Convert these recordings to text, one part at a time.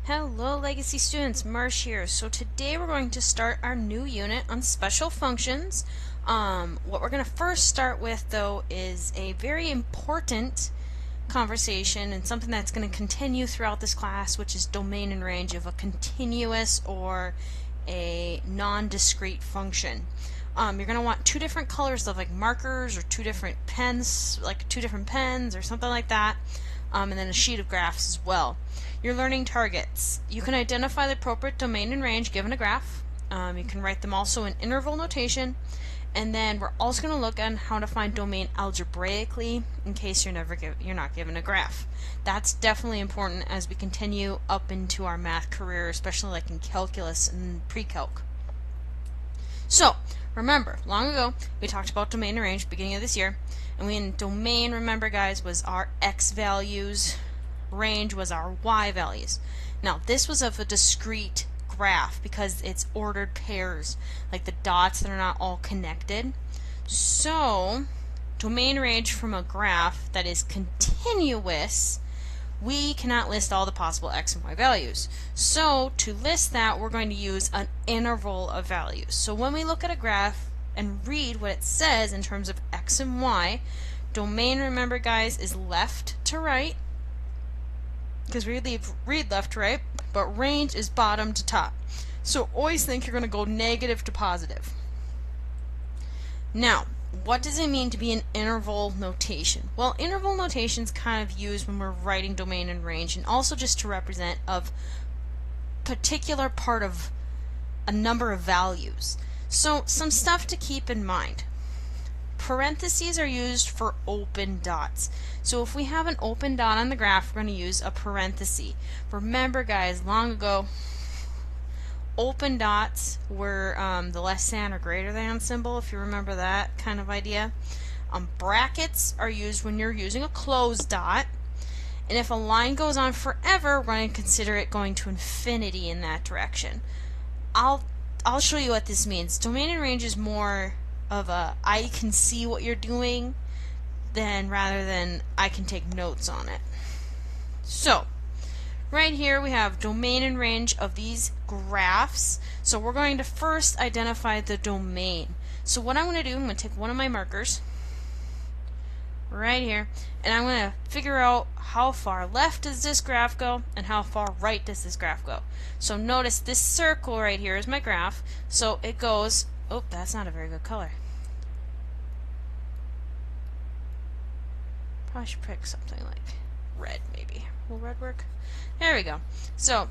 Hello Legacy students, Marsh here. So today we're going to start our new unit on special functions. What we're going to first start with though is a very important conversation and something that's going to continue throughout this class, which is domain and range of a continuous or a non-discrete function. You're going to want two different colors of like markers or two different pens, like two different pens or something like that, and then a sheet of graphs as well. You're learning targets. You can identify the appropriate domain and range given a graph. You can write them also in interval notation, and then we're also going to look at how to find domain algebraically in case you're not given a graph. That's definitely important as we continue up into our math career, especially like in calculus and pre-calc. So, remember, long ago, we talked about domain and range beginning of this year, and in domain, remember guys, was our x values, range was our y values. Now, this was of a discrete graph because it's ordered pairs, like the dots that are not all connected. So, domain range from a graph that is continuous, we cannot list all the possible x and y values. So to list that, we're going to use an interval of values. So when we look at a graph and read what it says in terms of x and y, domain, remember guys, is left to right, because we read left to right, but range is bottom to top. So always think you're going to go negative to positive. Now, what does it mean to be an interval notation? Well, interval notation is kind of used when we're writing domain and range, and also just to represent a particular part of a number of values. So some stuff to keep in mind. Parentheses are used for open dots. So if we have an open dot on the graph, we're going to use a parenthesis. Remember guys, long ago, open dots were the less than or greater than symbol, if you remember that kind of idea. Brackets are used when you're using a closed dot. And if a line goes on forever, we're going to consider it going to infinity in that direction. I'll show you what this means. Domain and range is more of a I can see what you're doing rather than I can take notes on it. So right here we have domain and range of these graphs. So we're going to first identify the domain. So what I'm going to do, I'm going to take one of my markers right here, and I'm going to figure out how far left does this graph go and how far right does this graph go. So notice this circle right here is my graph. So it goes, oh, that's not a very good color. Probably should pick something like red maybe. Will red work? There we go. So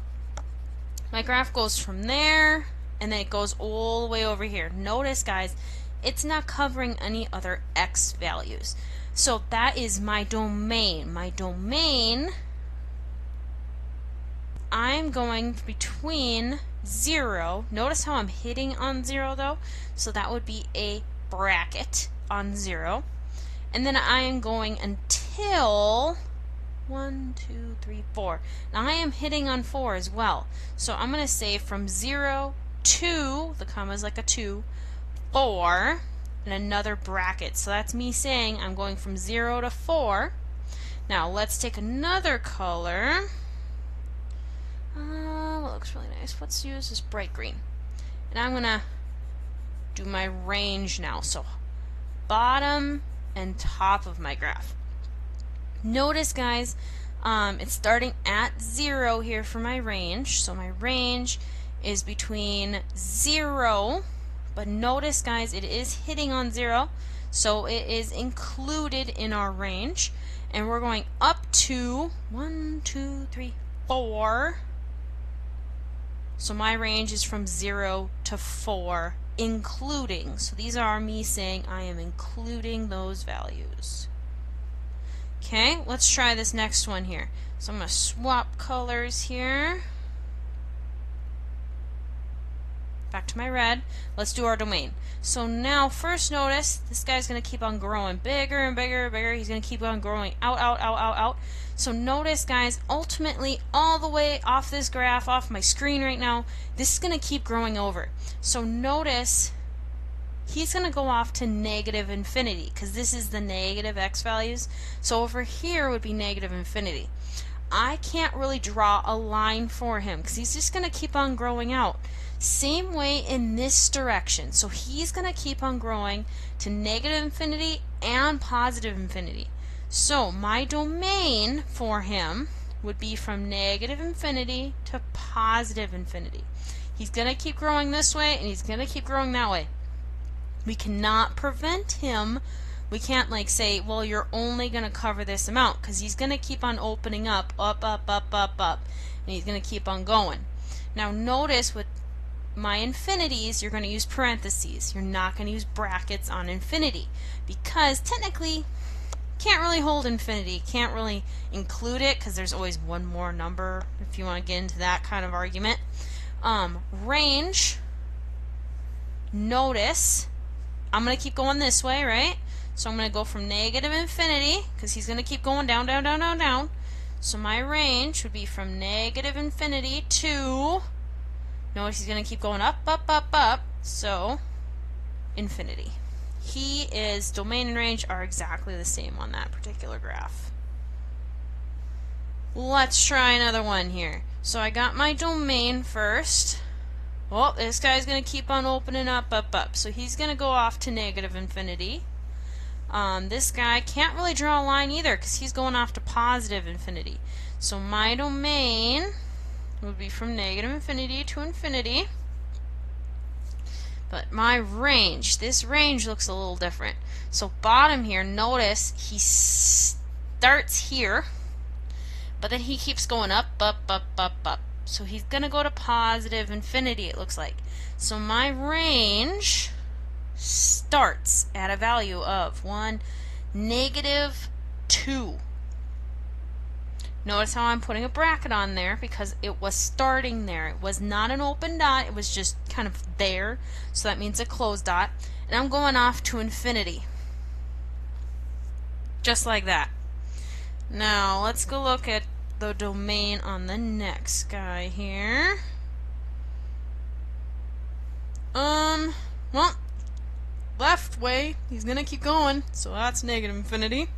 my graph goes from there and then it goes all the way over here. Notice guys, it's not covering any other x values. So that is my domain. My domain, I'm going between 0. Notice how I'm hitting on 0 though. So that would be a bracket on 0. And then I am going until 1, 2, 3, 4. Now I am hitting on 4 as well. So I'm going to say from 0 to, the comma is like a 2, 4, and another bracket. So that's me saying I'm going from 0 to 4. Now let's take another color. What looks really nice? Let's use this bright green. And I'm going to do my range now. So bottom and top of my graph. Notice guys, it's starting at 0 here for my range. So my range is between 0, but notice guys, it is hitting on 0, so it is included in our range. And we're going up to 1, 2, 3, 4. So my range is from 0 to 4, including. So these are me saying I am including those values. Okay, let's try this next one here. So I'm going to swap colors here. Back to my red. Let's do our domain. So now first notice this guy's going to keep on growing bigger and bigger and bigger. He's going to keep on growing out, out, out, out, out. So notice guys, ultimately all the way off this graph, off my screen right now, this is going to keep growing over. So notice he's going to go off to negative infinity because this is the negative x values. So over here would be negative infinity. I can't really draw a line for him because he's just going to keep on growing out. Same way in this direction. So he's going to keep on growing to negative infinity and positive infinity. So my domain for him would be from negative infinity to positive infinity. He's going to keep growing this way and he's going to keep growing that way. We cannot prevent him. We can't like say, well, you're only going to cover this amount, because he's going to keep on opening up, up, and he's going to keep on going. Now notice with my infinities, you're going to use parentheses. You're not going to use brackets on infinity, because technically can't really hold infinity, can't really include it, because there's always one more number if you want to get into that kind of argument. Range, notice, I'm going to keep going this way, right? So I'm going to go from negative infinity, because he's going to keep going down, down, down, down, down. So my range would be from negative infinity to, notice he's going to keep going up, up, up, up, so infinity. Domain and range are exactly the same on that particular graph. Let's try another one here. So I got my domain first. Well, this guy's going to keep on opening up, up, up. So he's going to go off to negative infinity. This guy can't really draw a line either because he's going off to positive infinity. So my domain would be from negative infinity to infinity. But my range, this range looks a little different. So bottom here, notice he starts here, but then he keeps going up, up, up, up, up. So he's going to go to positive infinity, it looks like. So my range starts at a value of -2. Notice how I'm putting a bracket on there because it was starting there. It was not an open dot, it was just kind of there. So that means a closed dot. And I'm going off to infinity. Just like that. Now let's go look at the domain on the next guy here. Well, left way, he's gonna keep going, so that's negative infinity.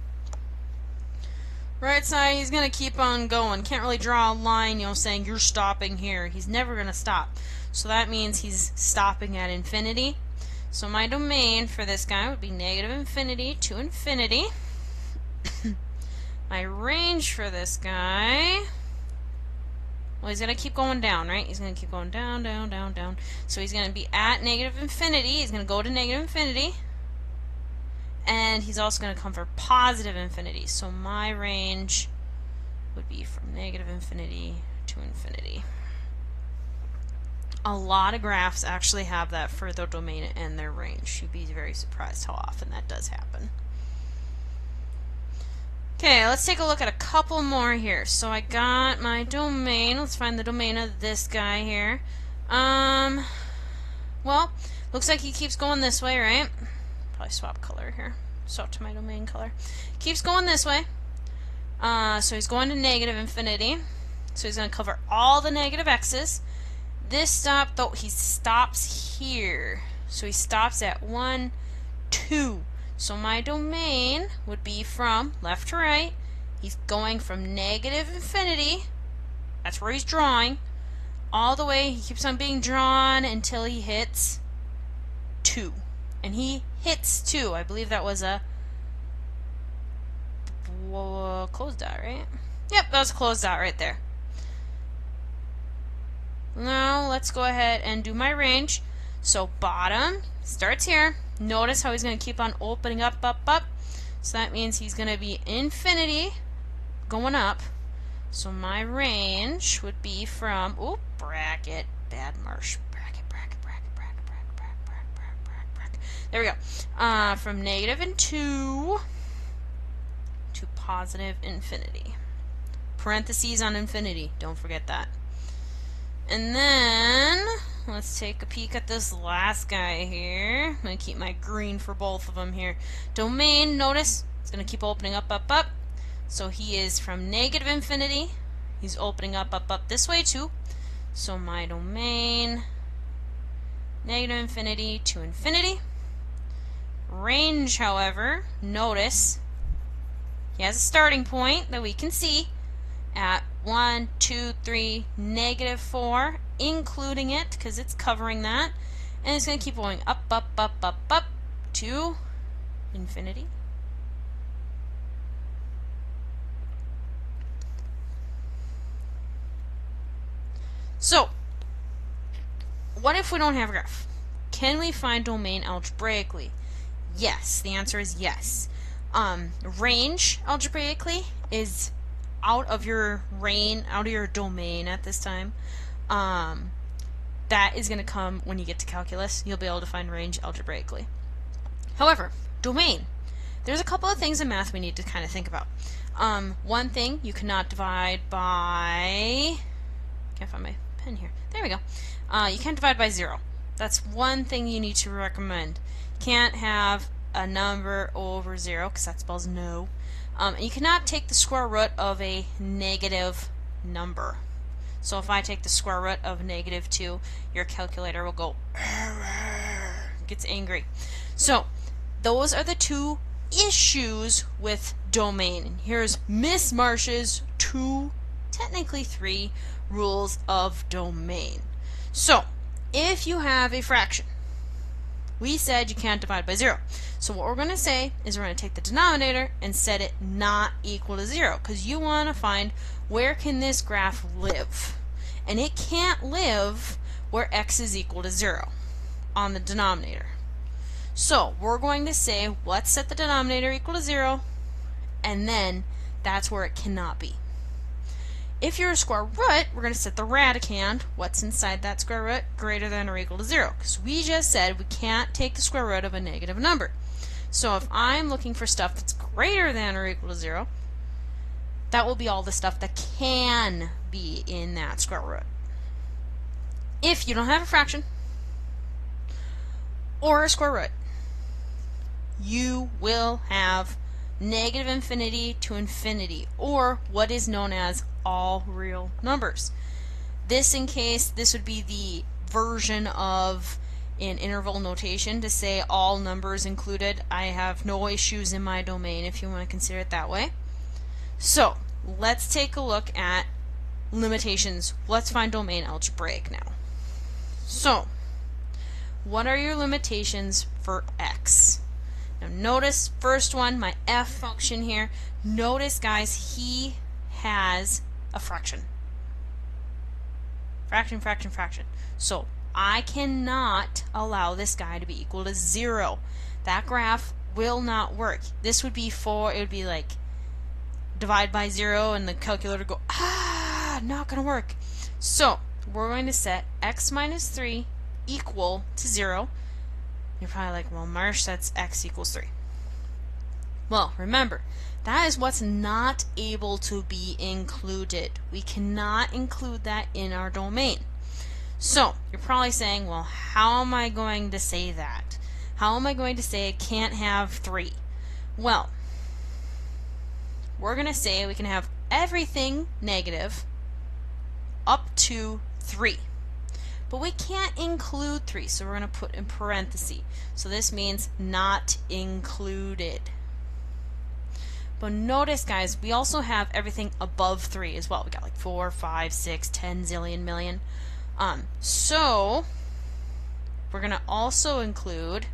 Right side, he's gonna keep on going. Can't really draw a line, saying you're stopping here. He's never gonna stop. So that means he's stopping at infinity. So my domain for this guy would be negative infinity to infinity. My range for this guy, well, he's going to keep going down, right? He's going to keep going down, down, down, down. So he's going to be at negative infinity. He's going to go to negative infinity. And he's also going to come for positive infinity. So my range would be from negative infinity to infinity. A lot of graphs actually have that for their domain and their range. You'd be very surprised how often that does happen. Okay, let's take a look at a couple more here. So I got my domain. Let's find the domain of this guy here. Well, looks like he keeps going this way, right? Probably swap color here. Swap to my domain color. Keeps going this way. So he's going to negative infinity. So he's going to cover all the negative x's. This stop, though, he stops here. So he stops at 1, 2. So my domain would be from left to right. He's going from negative infinity, that's where he's drawing, all the way. He keeps on being drawn until he hits 2. And he hits 2. I believe that was a closed dot, right? Yep, that was a closed dot right there. Now let's go ahead and do my range. So bottom starts here. Notice how he's going to keep on opening up, up, up. So that means he's going to be infinity going up. So my range would be from, bracket, bad marsh, bracket. There we go. From negative and 2 to positive infinity. Parentheses on infinity, don't forget that. And then let's take a peek at this last guy here. I'm going to keep my green for both of them here. Domain, notice, it's going to keep opening up, up, up. So he is from negative infinity. He's opening up, up, up this way too. So my domain, negative infinity to infinity. Range, however, notice, he has a starting point that we can see. at 1, 2, 3, negative 4, including it, because it's covering that. And it's going to keep going up, up, up, up, up, to infinity. So, what if we don't have a graph? Can we find domain algebraically? Yes, the answer is yes. Range algebraically is out of your domain at this time. That is going to come when you get to calculus. You'll be able to find range algebraically. However, domain. There's a couple of things in math we need to kind of think about. One thing, you cannot divide by... Can't find my pen here. There we go. You can't divide by 0. That's one thing you need to recommend. You can't have a number over 0 because that spells no. And you cannot take the square root of a negative number. So if I take the square root of negative 2, your calculator will go gets angry. So those are the two issues with domain. Here's Miss Marsh's technically 3 rules of domain. So if you have a fraction, we said you can't divide by 0. So what we're going to say is we're going to take the denominator and set it not equal to 0, because you want to find where can this graph live. And it can't live where x is equal to 0 on the denominator. So we're going to say, let's set the denominator equal to 0, and then that's where it cannot be. If you're a square root, we're going to set the radicand, what's inside that square root, greater than or equal to 0. Because we just said we can't take the square root of a negative number. So if I'm looking for stuff that's greater than or equal to 0, that will be all the stuff that can be in that square root. If you don't have a fraction or a square root, you will have negative infinity to infinity, or what is known as all real numbers. This would be the version of an interval notation to say all numbers included. I have no issues in my domain if you want to consider it that way. So let's take a look at limitations. Let's find domain algebraic now. So what are your limitations for x? Now notice first one, my f function here. Notice guys, he has a fraction. Fraction, fraction, fraction. So I cannot allow this guy to be equal to 0. That graph will not work. This would be it would be like divide by 0 and the calculator go, not gonna work. So we're going to set x minus 3 equal to 0. You're probably like, well, Marsh, that's x equals 3. Well, remember, that is what's not able to be included. We cannot include that in our domain. So you're probably saying, well, how am I going to say that? How am I going to say it can't have 3? Well, we're going to say we can have everything negative up to 3. But we can't include 3, so we're going to put in parentheses. So this means not included. But notice, guys, we also have everything above 3 as well. We got like 4, 5, 6, 10 zillion million. So we're going to also include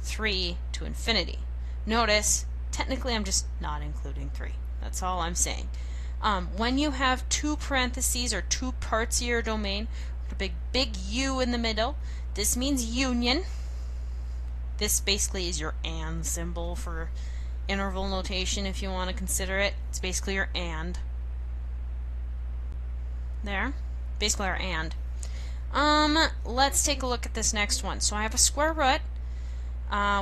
3 to infinity. Notice, technically I'm just not including 3. That's all I'm saying. When you have 2 parentheses or 2 parts of your domain, a big U in the middle, this means union. This basically is your AND symbol for interval notation if you want to consider it. It's basically your AND. There. Basically our AND. Let's take a look at this next one. So I have a square root.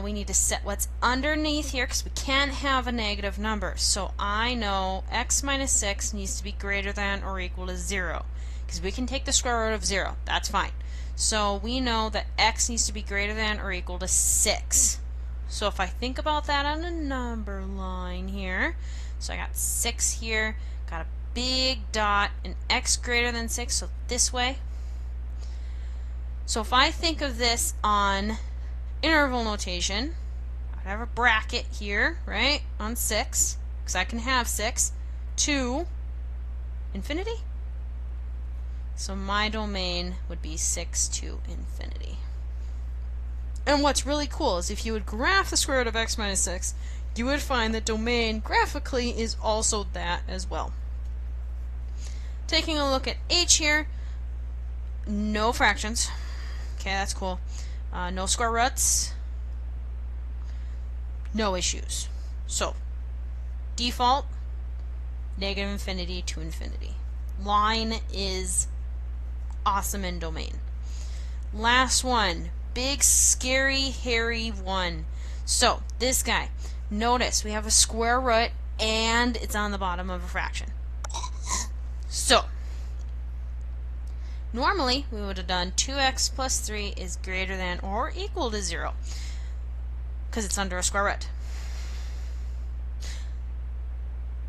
We need to set what's underneath here because we can't have a negative number. So I know x minus 6 needs to be greater than or equal to 0 because we can take the square root of 0. That's fine. So we know that x needs to be greater than or equal to 6. So if I think about that on a number line here, so I got 6 here, got a big dot, and x greater than 6, so this way. So if I think of this on interval notation, I have a bracket here, right, on 6, because I can have 6, to infinity. So my domain would be 6 to infinity. And what's really cool is if you would graph the square root of x minus 6, you would find that domain graphically is also that as well. Taking a look at h here, no fractions. Okay, that's cool. No square roots. No issues. So, default, negative infinity to infinity. Line is awesome in domain. Last one, big, scary, hairy one. So, this guy. Notice we have a square root and it's on the bottom of a fraction. So, normally we would have done 2x plus 3 is greater than or equal to 0 because it's under a square root.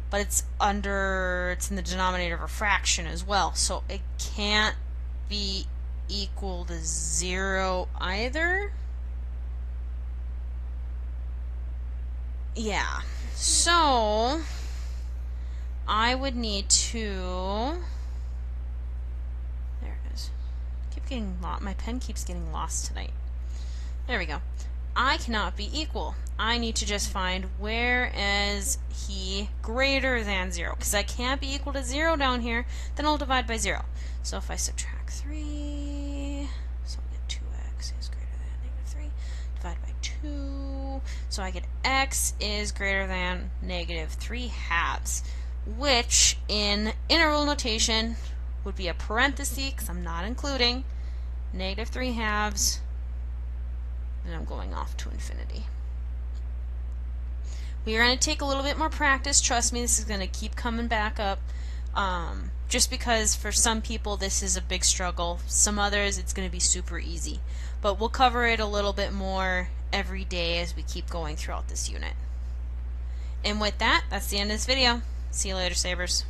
But it's in the denominator of a fraction as well, so it can't be equal to 0 either. Yeah, so I would need to, there it is. Keep getting lost. My pen keeps getting lost tonight. There we go. I cannot be equal. I need to just find where is he greater than 0, because I can't be equal to 0 down here. Then I'll divide by 0. So if I subtract 3, so I get 2x is greater than negative 3. Divide by 2. So I get x is greater than negative 3 halves, which in integral notation would be a parenthesis because I'm not including negative 3 halves, and I'm going off to infinity. We are going to take a little bit more practice. Trust me, this is going to keep coming back up. Just because for some people this is a big struggle. Some others it's going to be super easy. But we'll cover it a little bit more every day as we keep going throughout this unit. And with that, that's the end of this video. See you later, Sabers.